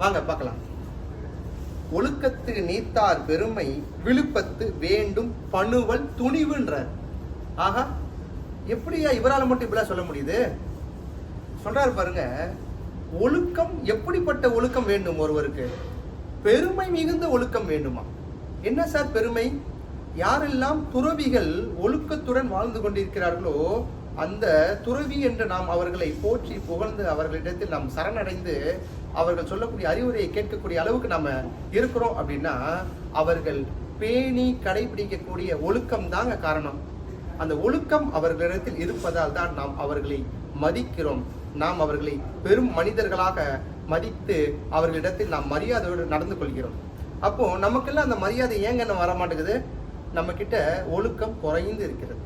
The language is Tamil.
வாங்க பார்க்கலாம். ஒழுக்கத்து நீத்தார் பெருமை விழுப்பத்து வேண்டும் பணுவல் துணிவுன்றார். ஆஹா, எப்படியா இவரால் மட்டும் இப்படிலாம் சொல்ல முடியுது? சொல்றாரு பாருங்க, ஒழுக்கம் எப்படிப்பட்ட ஒழுக்கம் வேண்டும் ஒருவருக்கு? பெருமை மிகுந்த ஒழுக்கம் வேண்டுமா? என்ன சார் பெருமை? யாரெல்லாம் துறவிகள் ஒழுக்கத்துடன் வாழ்ந்து கொண்டிருக்கிறார்களோ அந்த துறவி என்று நாம் அவர்களை போற்றி புகழ்ந்து அவர்களிடத்தில் நாம் சரணடைந்து அவர்கள் சொல்லக்கூடிய அறிவுரையை கேட்கக்கூடிய அளவுக்கு நம்ம இருக்கிறோம் அப்படின்னா அவர்கள் பேணி கடைபிடிக்கக்கூடிய ஒழுக்கம் தாங்க காரணம். அந்த ஒழுக்கம் அவர்களிடத்தில் இருப்பதால் தான் நாம் அவர்களை மதிக்கிறோம். நாம் அவர்களை பெரும் மனிதர்களாக மதித்து அவர்களிடத்தில் நாம் மரியாதையோடு நடந்து கொள்கிறோம். அப்போ நமக்கெல்லாம் அந்த மரியாதை ஏங்க வர மாட்டேங்குது? நம்ம கிட்ட ஒழுக்கம் குறைந்து இருக்கிறது.